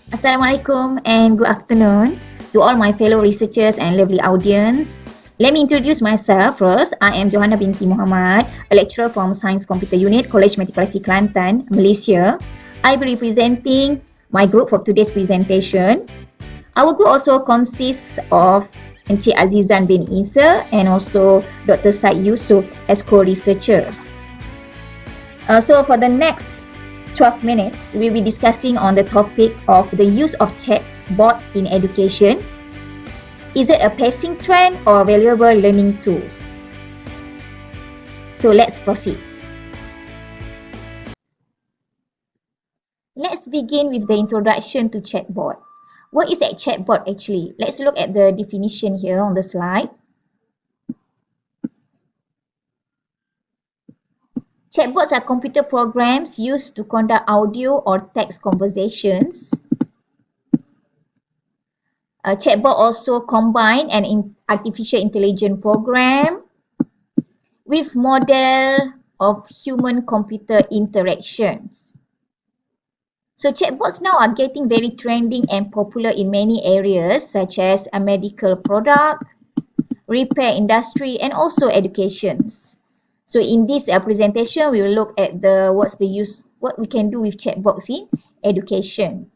Assalamualaikum and good afternoon to all my fellow researchers and lovely audience. Let me introduce myself first. I am Johanna binti Muhammad, a lecturer from Science Computer Unit, College Matrikulasi Kelantan, Malaysia. I will be representing my group for today's presentation. Our group also consists of Encik Azizan bin Isa and also Dr. Said Yusof as co-researchers. So for the next 12 minutes, we'll be discussing on the topic of the use of chatbot in education. Is it a passing trend or valuable learning tools? So let's proceed. Let's begin with the introduction to chatbot. What is a chatbot actually? Let's look at the definition here on the slide. Chatbots are computer programs used to conduct audio or text conversations. A chatbot also combine an artificial intelligence program with model of human-computer interactions. So chatbots now are getting very trending and popular in many areas such as a medical product, repair industry and also educations. So in this presentation, we will look at what we can do with chatbots in education.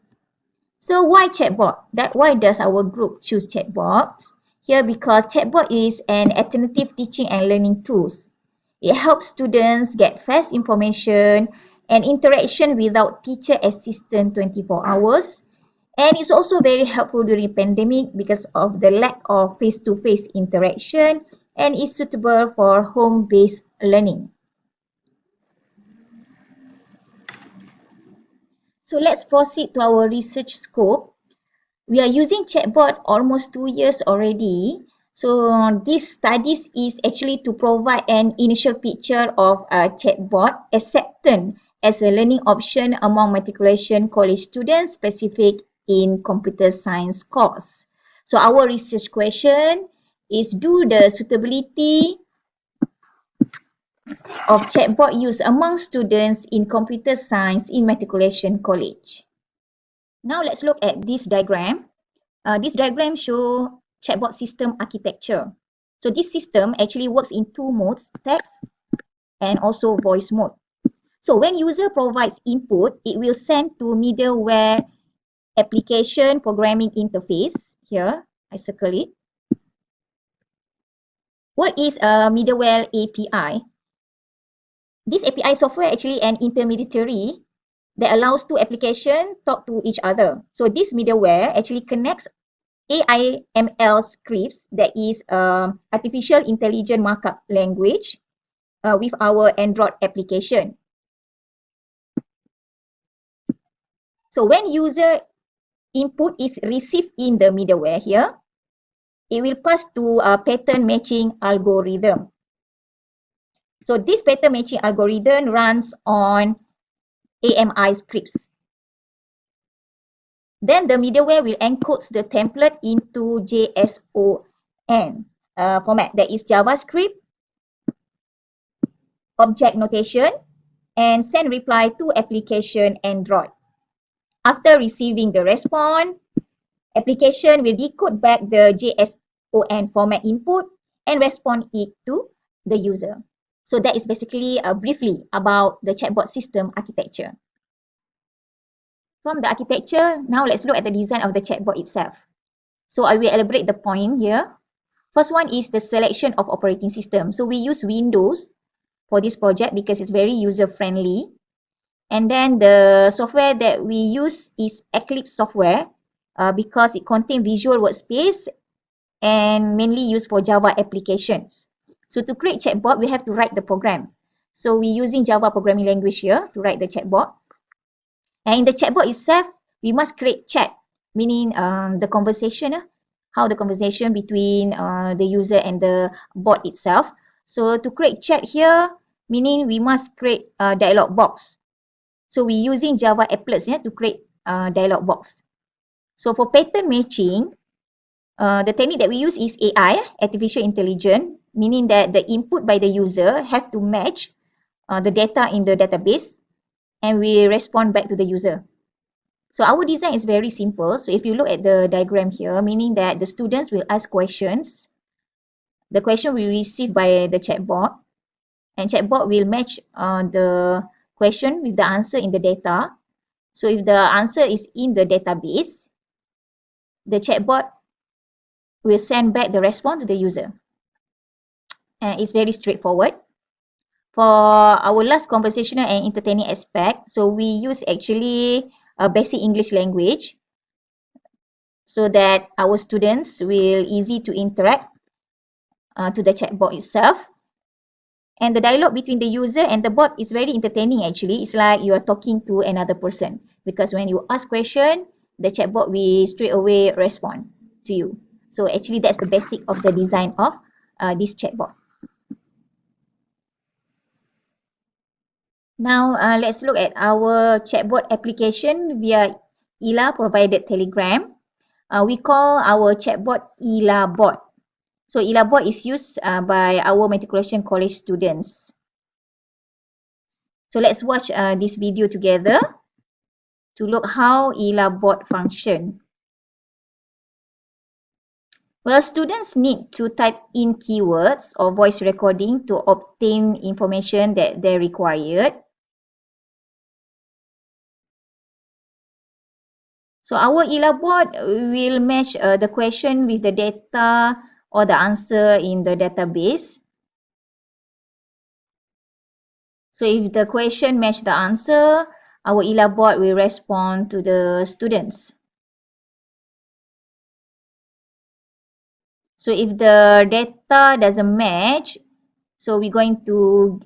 So why chatbot? Why does our group choose chatbots? Here because chatbot is an alternative teaching and learning tools. It helps students get fast information and interaction without teacher assistant 24 hours. And it's also very helpful during pandemic because of the lack of face-to-face interaction and is suitable for home-based learning. So let's proceed to our research scope. We are using chatbot almost 2 years already. So this studies is actually to provide an initial picture of a chatbot acceptance as a learning option among matriculation college students specific in computer science course. So our research question is, do the suitability of chatbot use among students in computer science in matriculation college? Now let's look at this diagram. This diagram shows chatbot system architecture. So this system actually works in two modes, text and also voice mode. So when user provides input, it will send to middleware application programming interface. Here, I circle it. What is a middleware API? This API software actually an intermediary that allows two applications talk to each other. So this middleware actually connects AIML scripts, that is artificial intelligence markup language, with our Android application. So when user input is received in the middleware here, it will pass to a pattern matching algorithm. So this pattern matching algorithm runs on AMI scripts. Then the middleware will encode the template into JSON format, that is JavaScript, object notation, and send reply to application Android. After receiving the response, application will decode back the JSON format input and respond it to the user. So that is basically briefly about the chatbot system architecture. From the architecture, now let's look at the design of the chatbot itself. So I will elaborate the point here. First one is the selection of operating system. So we use Windows for this project because it's very user-friendly. And then the software that we use is Eclipse software because it contains Visual Workspace and mainly used for Java applications. So to create chatbot, we have to write the program. So we're using Java programming language here to write the chatbot. And in the chatbot itself, we must create chat, meaning the conversation, how the conversation between the user and the bot itself. So to create chat here, meaning we must create a dialog box. So we're using Java applets to create a dialog box. So for pattern matching, the technique that we use is AI, artificial intelligence, meaning that the input by the user have to match the data in the database and we respond back to the user. So our design is very simple. So if you look at the diagram here, meaning that the students will ask questions. The question will receive by the chatbot, and chatbot will match the question with the answer in the data. So if the answer is in the database, the chatbot will send back the response to the user. And it's very straightforward. For our last conversational and entertaining aspect, so we use actually a basic English language so that our students will easy to interact to the chatbot itself. And the dialogue between the user and the bot is very entertaining actually. It's like you are talking to another person, because when you ask question, the chatbot will straight away respond to you. So actually that's the basic of the design of this chatbot. Now let's look at our chatbot application via ILA provided Telegram. We call our chatbot ILABOT. So ILABOT is used by our matriculation college students. So let's watch this video together to look how ILABOT function. Well, students need to type in keywords or voice recording to obtain information that they required. So our ILABOT will match the question with the data or the answer in the database. So if the question match the answer, our ILABOT will respond to the students. So if the data doesn't match, so we're going to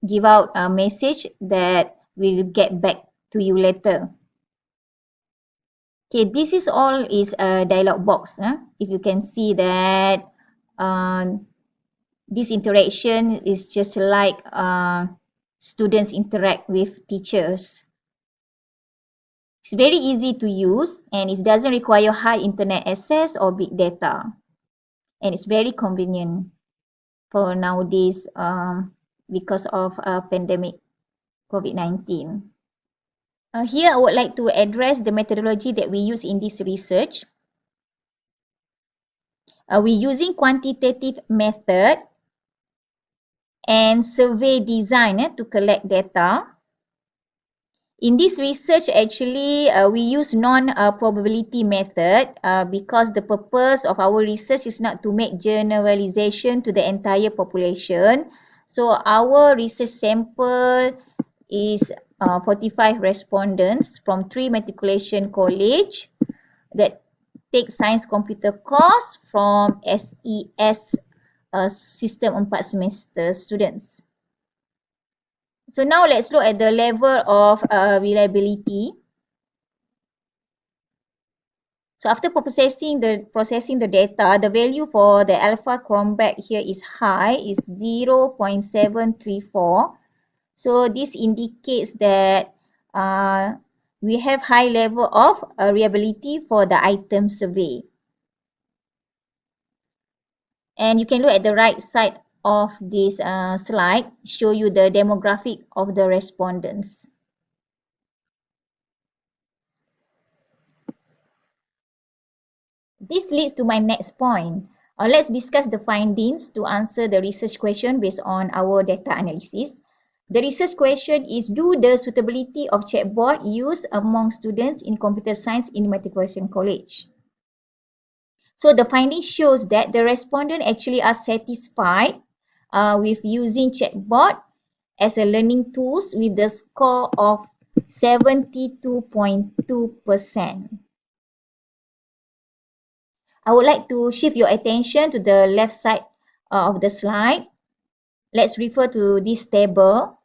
give out a message that we'll get back to you later. Okay, this is all is a dialog box. If you can see that this interaction is just like students interact with teachers. It's very easy to use and it doesn't require high internet access or big data. And it's very convenient for nowadays because of pandemic COVID-19. Here I would like to address the methodology that we use in this research. We're using quantitative method and survey design to collect data. In this research, actually, we use non-probability method because the purpose of our research is not to make generalization to the entire population. So our research sample is 45 respondents from 3 matriculation college that take science computer course from SES System 4 semester students. So now let's look at the level of reliability. So after processing the data, the value for the alpha chromback here is high, is 0.734. So this indicates that we have high level of reliability for the item survey. And you can look at the right side of this slide, show you the demographic of the respondents. This leads to my next point. Let's discuss the findings to answer the research question based on our data analysis. The research question is, do the suitability of chatbot used among students in computer science in matriculation college? So the finding shows that the respondents actually are satisfied with using chatbot as a learning tools with the score of 72.2%. I would like to shift your attention to the left side of the slide. Let's refer to this table.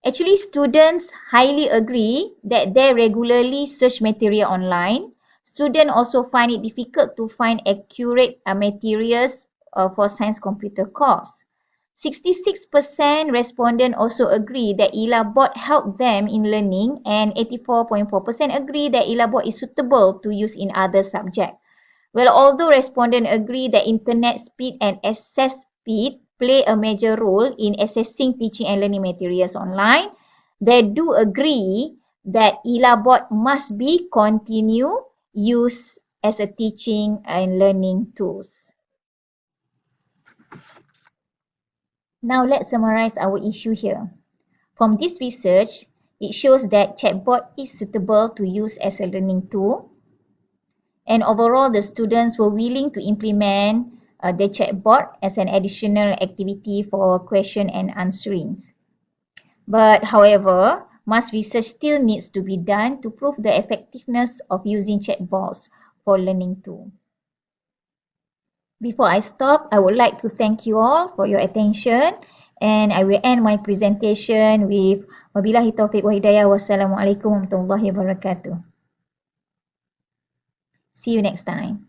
Actually, students highly agree that they regularly search material online. Students also find it difficult to find accurate materials for science computer course. 66% respondents also agree that ILABOT helped them in learning, and 84.4% agree that ILABOT is suitable to use in other subjects. Well, although respondents agree that internet speed and access speed play a major role in accessing teaching and learning materials online, they do agree that ILABOT must be continued used as a teaching and learning tools. Now let's summarize our issue here. From this research, it shows that Chatbot is suitable to use as a learning tool, and overall the students were willing to implement the Chatbot as an additional activity for question and answering. But however, much research still needs to be done to prove the effectiveness of using chatbots for learning too. Before I stop, I would like to thank you all for your attention, and I will end my presentation with wabillahi taufiq wa hidayah. Wassalamualaikum warahmatullahi wabarakatuh. See you next time.